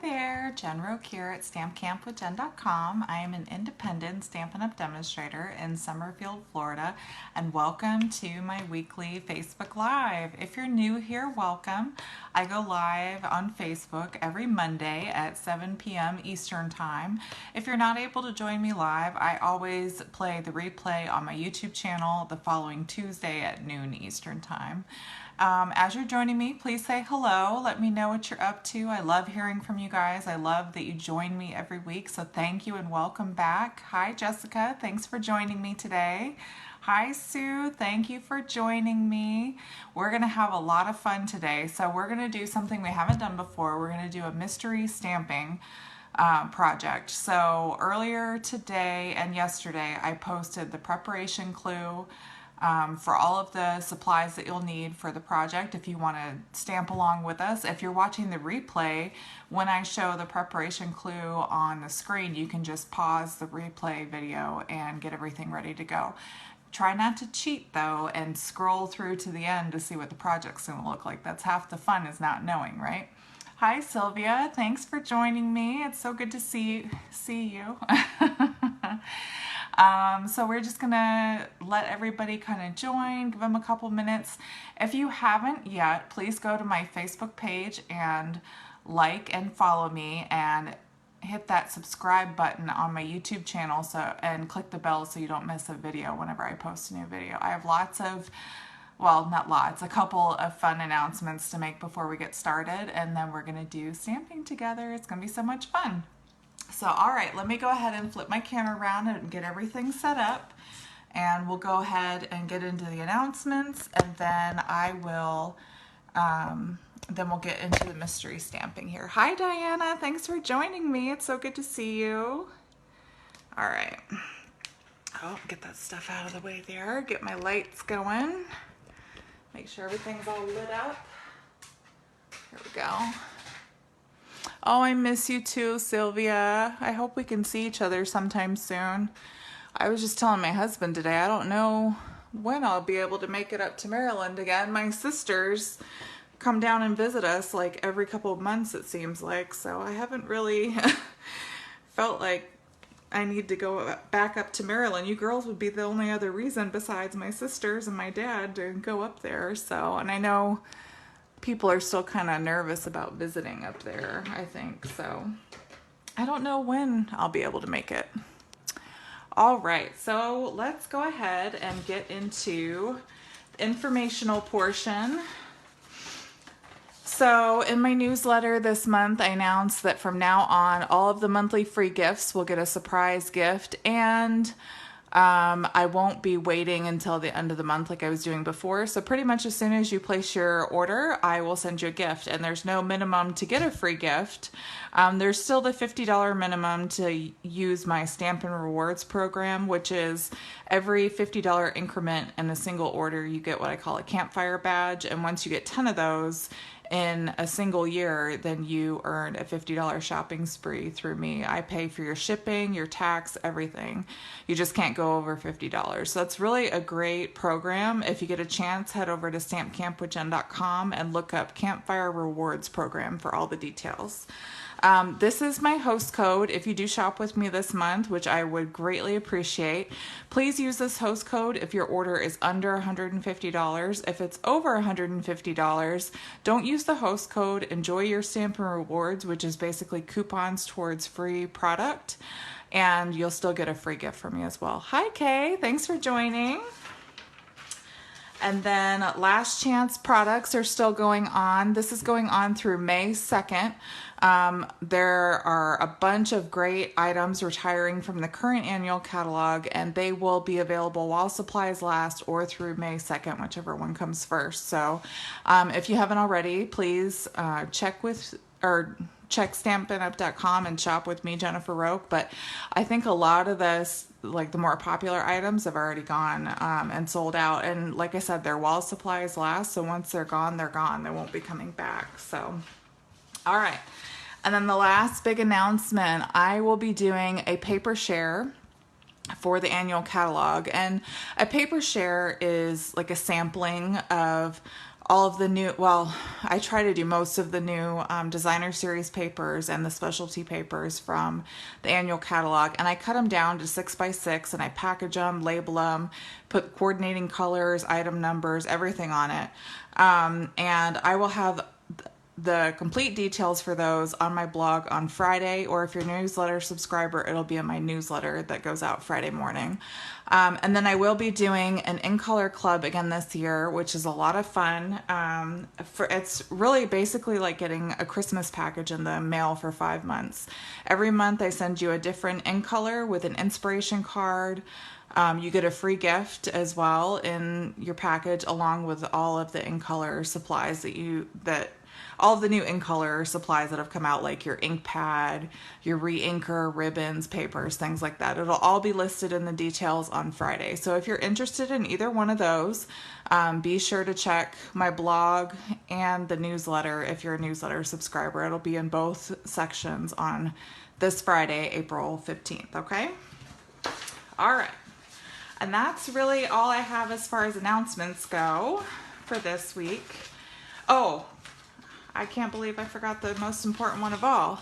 there, Jen Roque here at StampCampWithJen.com. I am an independent Stampin' Up! Demonstrator in Summerfield, Florida, and welcome to my weekly Facebook Live. If you're new here, welcome. I go live on Facebook every Monday at 7 p.m. Eastern Time. If you're not able to join me live, I always play the replay on my YouTube channel the following Tuesday at noon Eastern Time. As you're joining me, please say hello. Let me know what you're up to. I love hearing from you guys. I love that you join me every week, so thank you and welcome back. Hi, Jessica. Thanks for joining me today. Hi, Sue. Thank you for joining me. We're going to have a lot of fun today. So we're going to do something we haven't done before. We're going to do a mystery stamping project. So earlier today and yesterday, I posted the preparation clue for all of the supplies that you'll need for the project if you want to stamp along with us. If you're watching the replay, when I show the preparation clue on the screen, you can just pause the replay video and get everything ready to go. Try not to cheat though and scroll through to the end to see what the project's going to look like. That's half the fun, is not knowing, right? Hi Sylvia, thanks for joining me. It's so good to see you. So we're just gonna let everybody kind of join, give them a couple minutes. If you haven't yet, please go to my Facebook page and like and follow me and hit that subscribe button on my YouTube channel and click the bell so you don't miss a video whenever I post a new video. I have lots of, well, not lots, a couple of fun announcements to make before we get started, and then we're gonna do stamping together. It's gonna be so much fun. So, all right, let me go ahead and flip my camera around and get everything set up, and we'll go ahead and get into the announcements, and then then we'll get into the mystery stamping here. Hi, Diana, thanks for joining me. It's so good to see you. All right, oh, get that stuff out of the way there. Get my lights going. Make sure everything's all lit up. Here we go. Oh, I miss you too, Sylvia. I hope we can see each other sometime soon. I was just telling my husband today, I don't know when I'll be able to make it up to Maryland again. My sisters come down and visit us like every couple of months, it seems like, so I haven't really felt like I need to go back up to Maryland. You girls would be the only other reason besides my sisters and my dad to go up there. So, and I know people are still kind of nervous about visiting up there, I think. So I don't know when I'll be able to make it. All right, so let's go ahead and get into the informational portion. So in my newsletter this month, I announced that from now on, all of the monthly free gifts will get a surprise gift, and I won't be waiting until the end of the month like I was doing before. So pretty much as soon as you place your order, I will send you a gift, and there's no minimum to get a free gift. There's still the $50 minimum to use my Stampin' Rewards program, which is every $50 increment in a single order, you get what I call a campfire badge. And once you get 10 of those in a single year, then you earn a $50 shopping spree through me. I pay for your shipping, your tax, everything. You just can't go over $50. So that's really a great program. If you get a chance, head over to StampCampWithJen.com and look up Campfire Rewards Program for all the details. This is my host code. If you do shop with me this month, which I would greatly appreciate, please use this host code if your order is under $150. If it's over $150, don't use the host code. Enjoy your Stampin' Rewards, which is basically coupons towards free product, and you'll still get a free gift from me as well. Hi, Kay. Thanks for joining. And then last chance products are still going on. This is going on through May 2nd. There are a bunch of great items retiring from the current annual catalog, and they will be available while supplies last or through May 2nd, whichever one comes first. So if you haven't already, please check StampinUp.com and shop with me, Jennifer Roque. But I think a lot of this, like the more popular items, have already gone and sold out. And like I said, they're while supplies last. So once they're gone, they're gone. They won't be coming back. So, all right. And then the last big announcement, I will be doing a paper share for the annual catalog. And a paper share is like a sampling of all of the new, well, I try to do most of the new designer series papers and the specialty papers from the annual catalog. And I cut them down to 6x6 and I package them, label them, put coordinating colors, item numbers, everything on it. And I will have the complete details for those on my blog on Friday, or if you're a newsletter subscriber, it'll be in my newsletter that goes out Friday morning. And then I will be doing an In Color Club again this year, which is a lot of fun. It's really basically like getting a Christmas package in the mail for 5 months. Every month I send you a different In Color with an inspiration card. You get a free gift as well in your package, along with all of the In Color supplies all of the new In Color supplies that have come out, like your ink pad, your re-inker, ribbons, papers, things like that. It'll all be listed in the details on Friday. So if you're interested in either one of those, be sure to check my blog and the newsletter if you're a newsletter subscriber. It'll be in both sections on this Friday, April 15th, okay? All right. And that's really all I have as far as announcements go for this week. Oh, I can't believe I forgot the most important one of all.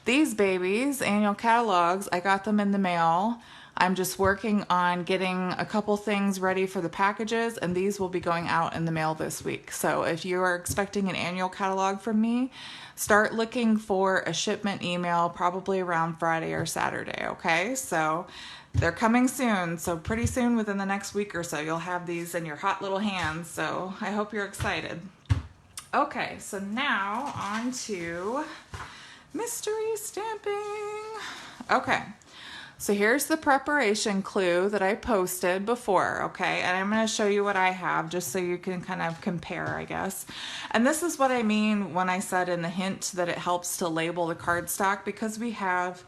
These babies, annual catalogs, I got them in the mail. I'm just working on getting a couple things ready for the packages, and these will be going out in the mail this week. So if you are expecting an annual catalog from me, start looking for a shipment email probably around Friday or Saturday, okay? So they're coming soon, so pretty soon within the next week or so, you'll have these in your hot little hands, so I hope you're excited. Okay, so now on to mystery stamping. Okay, so here's the preparation clue that I posted before, okay? And I'm going to show you what I have just so you can kind of compare, I guess. And this is what I mean when I said in the hint that it helps to label the cardstock, because we have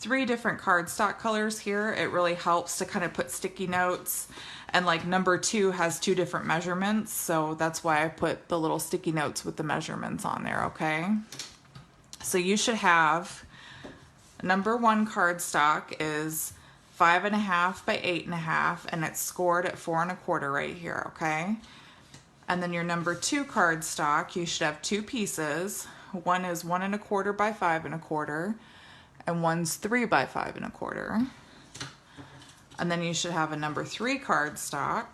3 different cardstock colors here. It really helps to kind of put sticky notes. And like number 2 has 2 different measurements, so that's why I put the little sticky notes with the measurements on there, okay? So you should have, number 1 cardstock is 5.5 by 8.5, and it's scored at 4 1/4 right here, okay? And then your number 2 cardstock, you should have 2 pieces. One is 1 1/4 by 5 1/4, and one's 3 by 5 1/4. And then you should have a number 3 cardstock,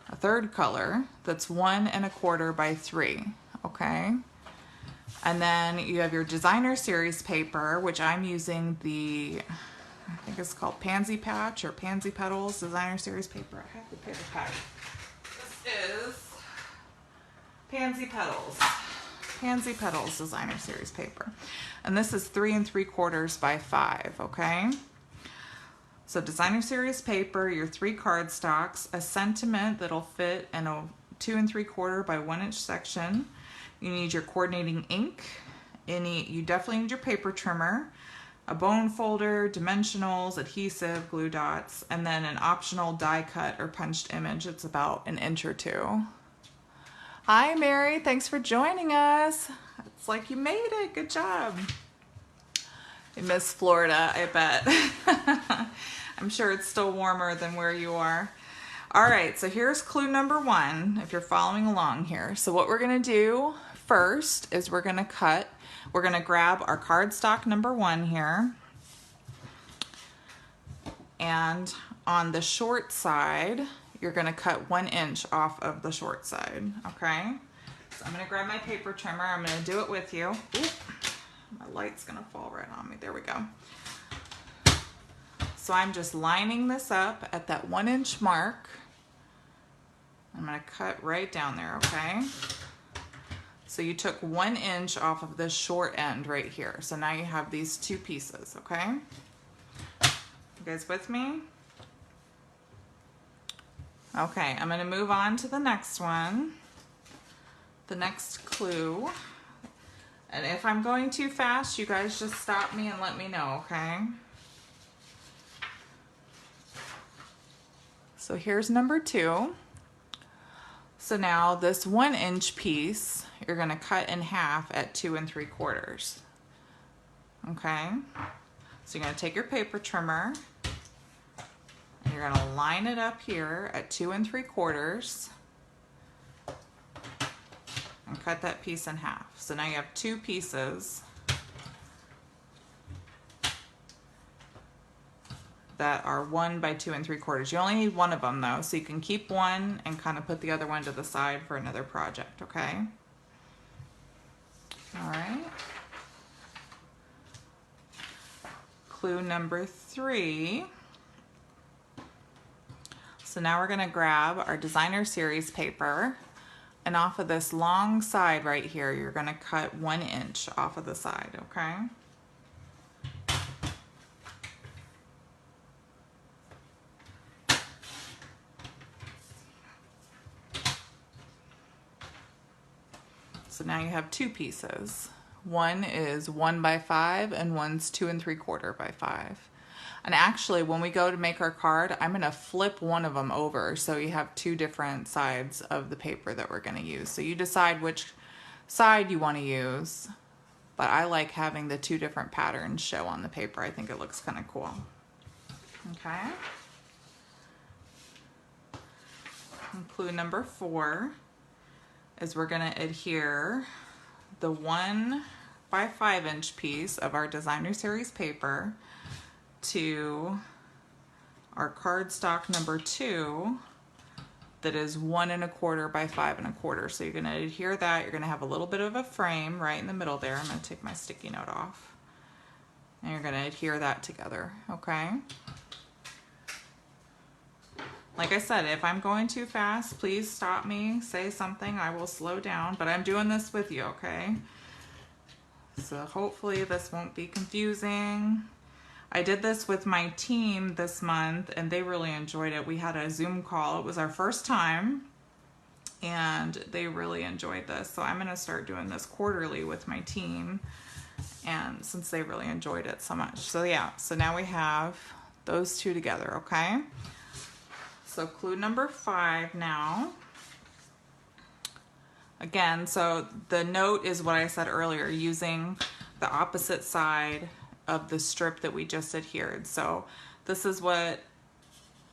a third color, that's 1 1/4 by 3, okay? And then you have your designer series paper, which I'm using I think it's called Pansy Patch or Pansy Petals designer series paper. I have the paper pack. This is Pansy Petals designer series paper. And this is 3 3/4 by 5, okay? So designer series paper, your 3 cardstocks, a sentiment that'll fit in a 2 3/4 by 1 inch section. You need your coordinating ink. You definitely need your paper trimmer, a bone folder, dimensionals, adhesive, glue dots, and then an optional die cut or punched image. It's about 1 inch or 2. Hi Mary, thanks for joining us. It's like you made it, good job. You miss Florida, I bet. I'm sure it's still warmer than where you are. All right, so here's clue number 1, if you're following along here. So what we're gonna do first is we're gonna grab our cardstock number 1 here. And on the short side, you're gonna cut 1 inch off of the short side, okay? So I'm gonna grab my paper trimmer, I'm gonna do it with you. Oop. My light's gonna fall right on me. There we go. So I'm just lining this up at that 1 inch mark. I'm gonna cut right down there, okay? So you took 1 inch off of this short end right here. So now you have these 2 pieces, okay? You guys with me? Okay, I'm gonna move on to the next one. The next clue. And if I'm going too fast, you guys just stop me and let me know, okay? So here's number 2. So now this 1 inch piece, you're gonna cut in half at 2 3/4. Okay? So you're gonna take your paper trimmer and you're gonna line it up here at 2 3/4. and cut that piece in half. So now you have two pieces that are 1 by 2 3/4. You only need one of them though, so you can keep one and kind of put the other one to the side for another project, okay? All right. Clue number 3. So now we're gonna grab our designer series paper, and off of this long side right here, you're gonna cut 1 inch off of the side, okay? So now you have two pieces. One is 1 by 5 and one's 2 3/4 by 5. And actually, when we go to make our card, I'm gonna flip one of them over so you have two different sides of the paper that we're gonna use. So you decide which side you wanna use, but I like having the two different patterns show on the paper. I think it looks kind of cool. Okay. And clue number 4 is we're gonna adhere the 1 by 5 inch piece of our designer series paper to our cardstock number 2 that is 1 1/4 by 5 1/4. So you're gonna adhere that. You're gonna have a little bit of a frame right in the middle there. I'm gonna take my sticky note off. And you're gonna adhere that together, okay? Like I said, if I'm going too fast, please stop me, say something, I will slow down, but I'm doing this with you, okay? So hopefully this won't be confusing. I did this with my team this month and they really enjoyed it. We had a Zoom call. It was our first time and they really enjoyed this. So I'm gonna start doing this quarterly with my team, and since they really enjoyed it so much. So yeah, so now we have those two together, okay? So clue number 5 now. Again, so the note is what I said earlier, using the opposite side of the strip that we just adhered. So this is what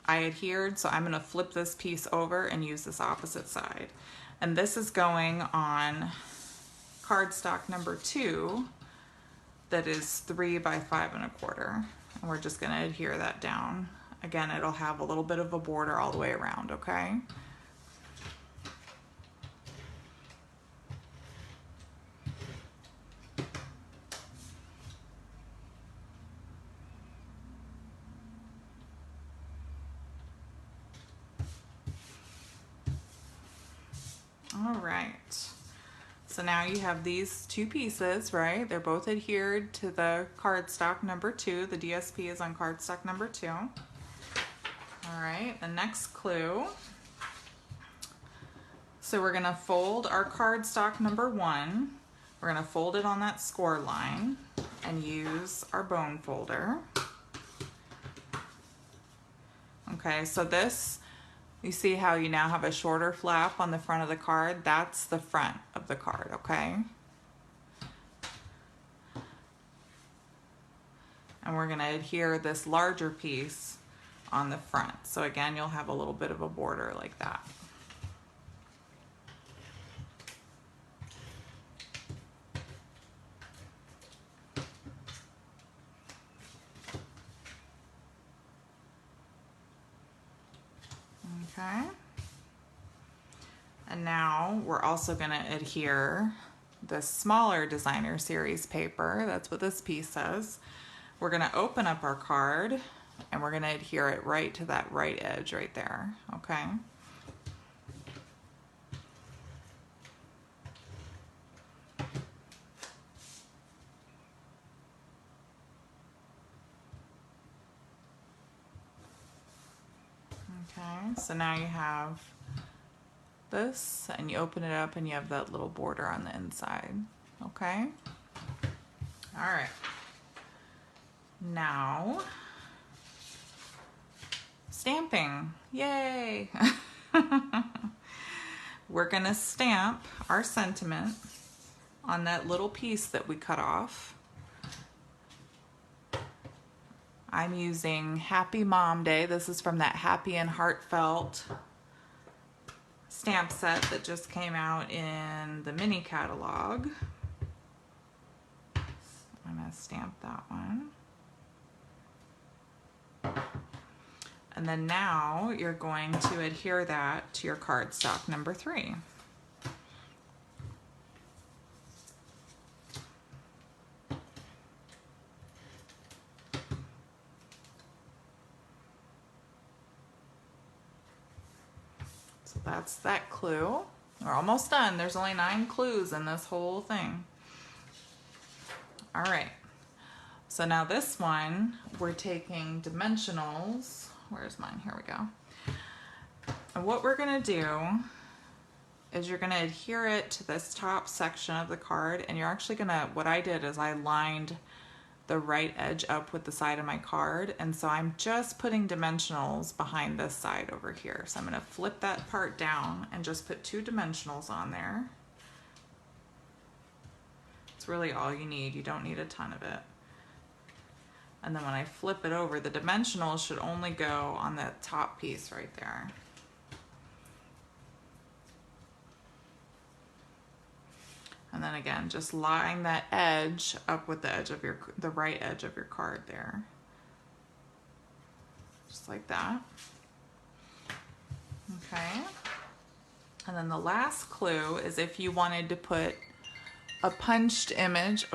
I adhered, so I'm gonna flip this piece over and use this opposite side. And this is going on cardstock number 2 that is 3 by 5 1/4. And we're just gonna adhere that down. Again, it'll have a little bit of a border all the way around, okay? All right. So now you have these two pieces, right? They're both adhered to the cardstock number 2. The DSP is on cardstock number 2. All right, the next clue. So we're gonna fold our cardstock number 1. We're gonna fold it on that score line and use our bone folder. Okay, so this, you see how you now have a shorter flap on the front of the card? That's the front of the card, okay? And we're gonna adhere this larger piece on the front. So again, you'll have a little bit of a border like that. Okay. And now we're also gonna adhere the smaller designer series paper. That's what this piece says. We're gonna open up our card and we're gonna adhere it right to that right edge right there, okay? Okay, so now you have this and you open it up and you have that little border on the inside, okay? All right. Now, stamping, yay! We're gonna stamp our sentiment on that little piece that we cut off. I'm using Happy Mom Day. This is from that Happy and Heartfelt stamp set that just came out in the mini catalog. I'm going to stamp that one. And then now you're going to adhere that to your cardstock number 3. So that's that clue. We're almost done. There's only 9 clues in this whole thing. All right. So now this one, we're taking dimensionals. Where's mine? Here we go. And what we're gonna do is you're gonna adhere it to this top section of the card, and you're actually gonna, what I did is I lined the right edge up with the side of my card, and so I'm just putting dimensionals behind this side over here. So I'm gonna flip that part down and just put 2 dimensionals on there. It's really all you need. You don't need a ton of it. And then when I flip it over, the dimensionals should only go on that top piece right there. And then again, just line that edge up with the edge of the right edge of your card there. Just like that. Okay. And then the last clue is if you wanted to put a punched image,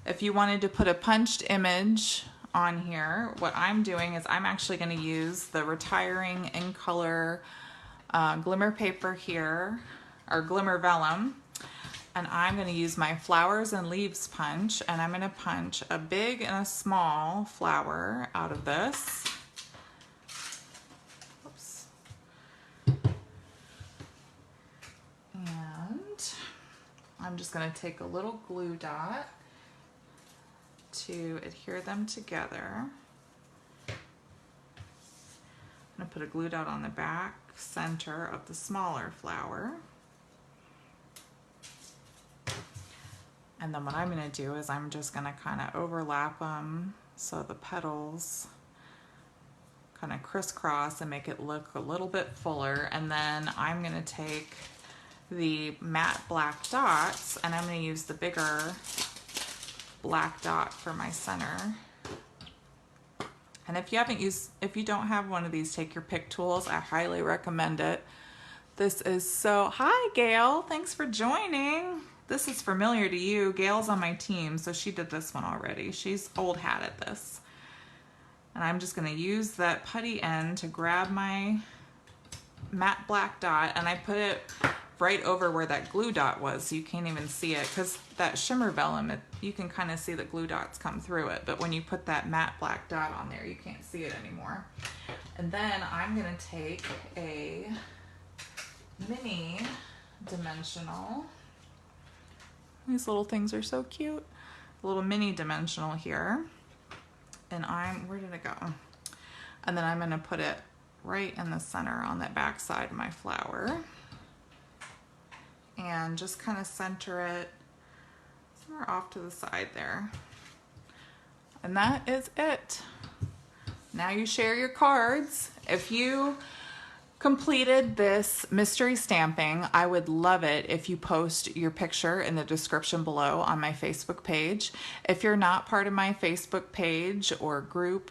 if you wanted to put a punched image on here, what I'm doing is I'm actually going to use the Retiring in Color glimmer paper here, or glimmer vellum, and I'm going to use my flowers and leaves punch, and I'm going to punch a big and a small flower out of this. Oops. And I'm just going to take a little glue dot to adhere them together. I'm going to put a glue dot on the back center of the smaller flower. And then what I'm going to do is I'm just going to kind of overlap them so the petals kind of crisscross and make it look a little bit fuller. And then I'm going to take the matte black dots and I'm going to use the bigger black dot for my center. And if you don't have one of these take your pick tools, I highly recommend it. This is so, hi Gail, thanks for joining. This is familiar to you. Gail's on my team, so she did this one already. She's old hat at this. And I'm just gonna use that putty end to grab my matte black dot, and I put it right over where that glue dot was, so you can't even see it, because that shimmer vellum, you can kind of see the glue dots come through it, but when you put that matte black dot on there, you can't see it anymore. And then I'm gonna take a mini dimensional. These little things are so cute. A little mini dimensional here. And where did it go? And then I'm gonna put it right in the center on that back side of my flower. And just kind of center it somewhere off to the side there. And that is it. Now you share your cards. If you completed this mystery stamping, I would love it if you post your picture in the description below on my Facebook page. If you're not part of my Facebook page or group,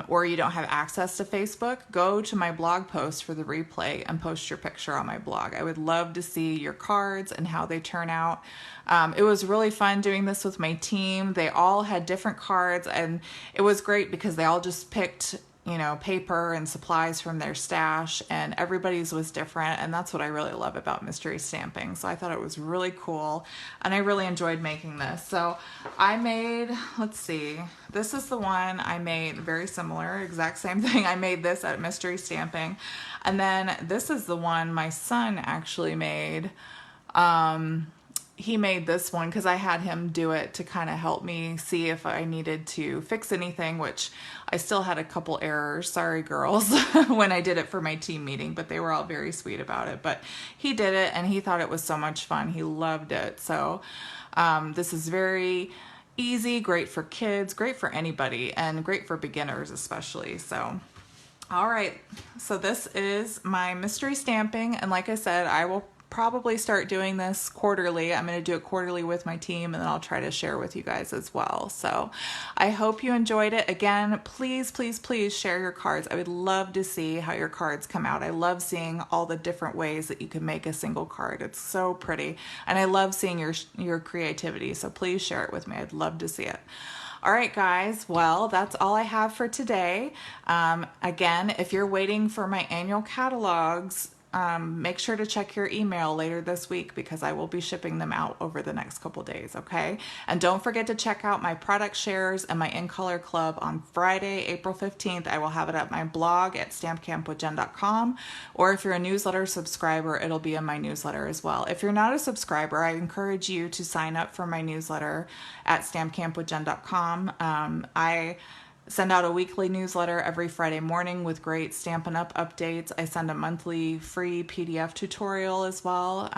or you don't have access to Facebook, go to my blog post for the replay and post your picture on my blog. I would love to see your cards and how they turn out. It was really fun doing this with my team. They all had different cards, and it was great because they all just picked, you know, paper and supplies from their stash, and everybody's was different, and that's what I really love about mystery stamping. So I thought it was really cool, and I really enjoyed making this. So I made, let's see, this is the one I made, very similar, exact same thing. I made this at mystery stamping, and then this is the one my son actually made. He made this one because I had him do it to kind of help me see if I needed to fix anything, which I still had a couple errors. Sorry, girls, when I did it for my team meeting, but they were all very sweet about it. But he did it, and he thought it was so much fun. He loved it. So this is very easy, great for kids, great for anybody, and great for beginners especially. So All right, so this is my mystery stamping, and like I said, I will probably start doing this quarterly. I'm going to do it quarterly with my team, and then I'll try to share with you guys as well. So I hope you enjoyed it. Again, please, please, please share your cards. I would love to see how your cards come out. I love seeing all the different ways that you can make a single card. It's so pretty, and I love seeing your creativity. So please share it with me. I'd love to see it. All right, guys, well, that's all I have for today. Again, if you're waiting for my annual catalogs, make sure to check your email later this week because I will be shipping them out over the next couple days, okay? And don't forget to check out my product shares and my In Color Club on Friday, April 15th. I will have it at my blog at stampcampwithjen.com, or if you're a newsletter subscriber, it'll be in my newsletter as well. If you're not a subscriber, I encourage you to sign up for my newsletter at stampcampwithjen.com. I send out a weekly newsletter every Friday morning with great Stampin' Up! Updates. I send a monthly free PDF tutorial as well.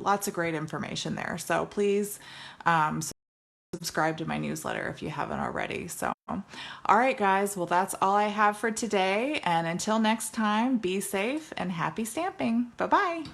Lots of great information there. So please subscribe to my newsletter if you haven't already. So, all right, guys. Well, that's all I have for today. And until next time, be safe and happy stamping. Bye-bye.